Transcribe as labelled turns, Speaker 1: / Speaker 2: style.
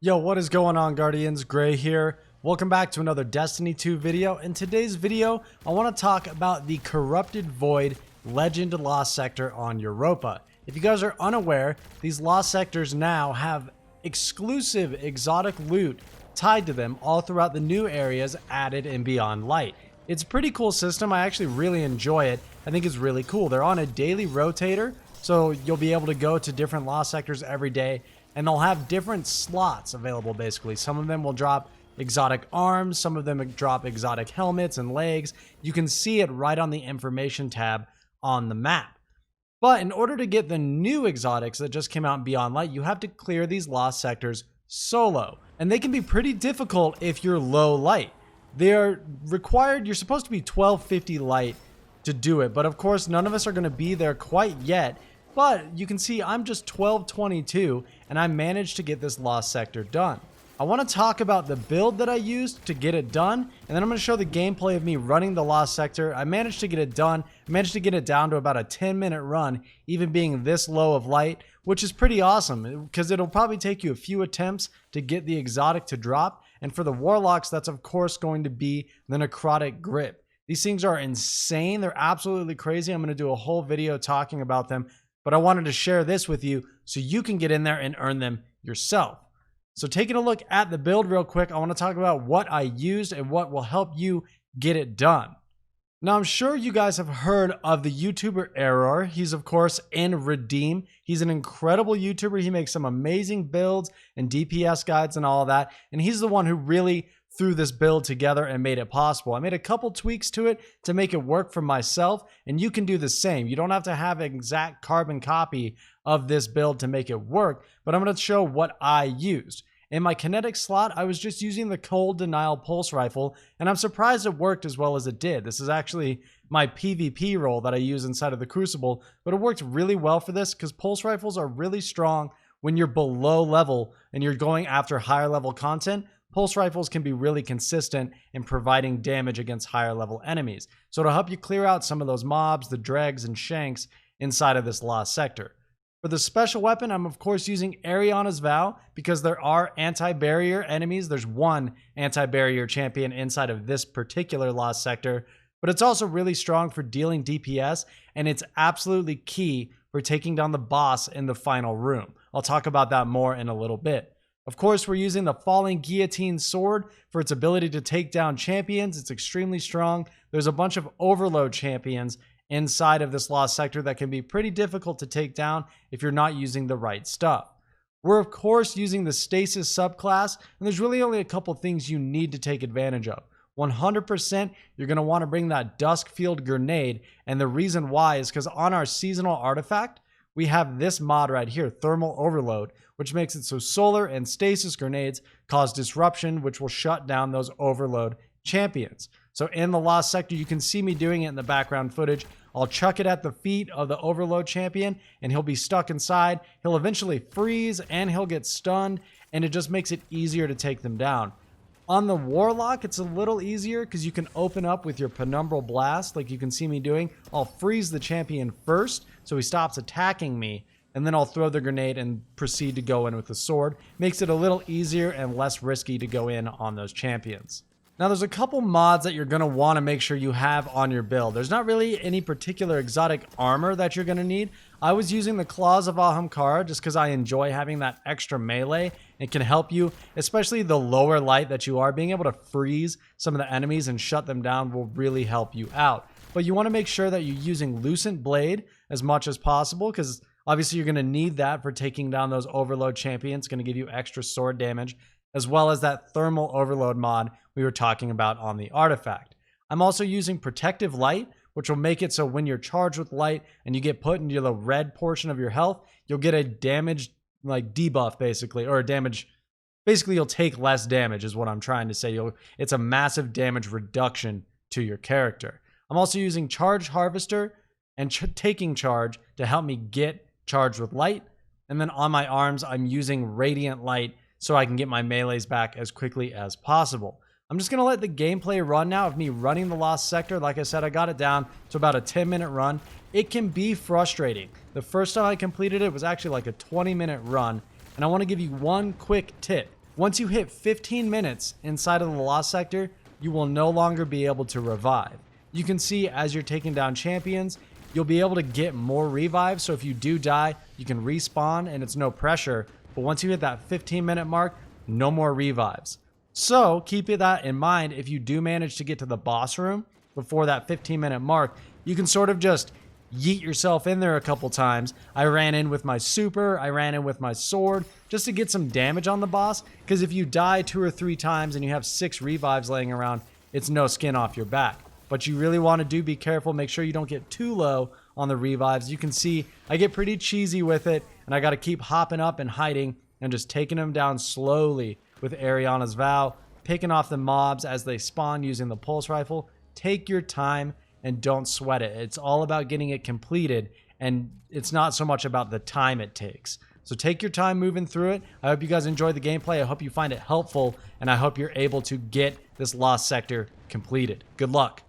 Speaker 1: Yo, what is going on, Guardians? Gray here. Welcome back to another Destiny 2 video. In today's video, I want to talk about the Corrupted Void Legend Lost Sector on Europa. If you guys are unaware, these Lost Sectors now have exclusive exotic loot tied to them all throughout the new areas added in Beyond Light. It's a pretty cool system. I actually really enjoy it. I think it's really cool. They're on a daily rotator, so you'll be able to go to different Lost Sectors every day. And they'll have different slots available, basically. Some of them will drop exotic arms, some of them drop exotic helmets and legs. You can see it right on the information tab on the map. But in order to get the new exotics that just came out in Beyond Light, you have to clear these Lost Sectors solo. And they can be pretty difficult if you're low light. They are required, you're supposed to be 1250 light to do it. But of course, none of us are going to be there quite yet. But you can see I'm just 1222 and I managed to get this Lost Sector done. I want to talk about the build that I used to get it done, and then I'm going to show the gameplay of me running the Lost Sector. I managed to get it done. I managed to get it down to about a 10-minute run, even being this low of light, which is pretty awesome because it'll probably take you a few attempts to get the exotic to drop. And for the Warlocks, that's of course going to be the Necrotic Grip. These things are insane. They're absolutely crazy. I'm going to do a whole video talking about them. But I wanted to share this with you so you can get in there and earn them yourself. So taking a look at the build real quick, I want to talk about what I used and what will help you get it done. Now, I'm sure you guys have heard of the YouTuber Error. He's, of course, in Redeem. He's an incredible YouTuber. He makes some amazing builds and DPS guides and all of that. And he's the one who really threw this build together and made it possible. I made a couple tweaks to it to make it work for myself, and you can do the same. You don't have to have an exact carbon copy of this build to make it work, but I'm going to show what I used. In my kinetic slot, I was just using the Cold Denial Pulse Rifle, and I'm surprised it worked as well as it did. This is actually my PvP role that I use inside of the Crucible, but it worked really well for this because Pulse Rifles are really strong when you're below level and you're going after higher level content. Pulse Rifles can be really consistent in providing damage against higher level enemies. So it'll help you clear out some of those mobs, the dregs and shanks inside of this Lost Sector. For the special weapon, I'm of course using Ariana's Vow because there are anti-barrier enemies. There's one anti-barrier champion inside of this particular Lost Sector, but it's also really strong for dealing DPS, and it's absolutely key for taking down the boss in the final room. I'll talk about that more in a little bit. Of course, we're using the Falling Guillotine Sword for its ability to take down champions. It's extremely strong. There's a bunch of overload champions inside of this Lost Sector that can be pretty difficult to take down if you're not using the right stuff. We're of course using the Stasis subclass, and there's really only a couple things you need to take advantage of. 100% you're going to want to bring that Duskfield Grenade, and the reason why is because on our seasonal artifact, we have this mod right here, Thermal Overload, which makes it so solar and stasis grenades cause disruption, which will shut down those overload champions. So in the Lost Sector, you can see me doing it in the background footage. I'll chuck it at the feet of the overload champion, and he'll be stuck inside. He'll eventually freeze, and he'll get stunned, and it just makes it easier to take them down. On the Warlock, it's a little easier because you can open up with your Penumbral Blast, like you can see me doing. I'll freeze the champion first, so he stops attacking me, and then I'll throw the grenade and proceed to go in with the sword. Makes it a little easier and less risky to go in on those champions. Now, there's a couple mods that you're going to want to make sure you have on your build. There's not really any particular exotic armor that you're going to need. I was using the Claws of Ahamkara just because I enjoy having that extra melee. It can help you, especially the lower light that you are. Being able to freeze some of the enemies and shut them down will really help you out. But you want to make sure that you're using Lucent Blade as much as possible because obviously you're going to need that for taking down those overload champions. It's going to give you extra sword damage, as well as that Thermal Overload mod we were talking about on the artifact. I'm also using Protective Light, which will make it so when you're charged with light and you get put into the red portion of your health, you'll get a damage like debuff basically, or a damage, basically you'll take less damage is what I'm trying to say. It's a massive damage reduction to your character. I'm also using Charged Harvester and Taking Charge to help me get charged with light. And then on my arms, I'm using Radiant Light so I can get my melees back as quickly as possible. I'm just going to let the gameplay run now of me running the Lost Sector. Like I said, I got it down to about a 10-minute run. It can be frustrating. The first time I completed it was actually like a 20-minute run. And I want to give you one quick tip. Once you hit 15 minutes inside of the lost sector, you will no longer be able to revive. You can see as you're taking down champions, you'll be able to get more revives. So if you do die, you can respawn and it's no pressure. But once you hit that 15-minute mark, no more revives. So keep that in mind. If you do manage to get to the boss room before that 15-minute mark, you can sort of just yeet yourself in there a couple times. I ran in with my super, I ran in with my sword, just to get some damage on the boss. Because if you die 2 or 3 times and you have 6 revives laying around, it's no skin off your back. But you really want to be careful. Make sure you don't get too low on the revives. You can see I get pretty cheesy with it, and I got to keep hopping up and hiding and just taking them down slowly with Ariana's Vow, picking off the mobs as they spawn using the pulse rifle. Take your time and don't sweat it. It's all about getting it completed, and it's not so much about the time it takes. So take your time moving through it. I hope you guys enjoyed the gameplay. I hope you find it helpful, and I hope you're able to get this lost sector completed. Good luck.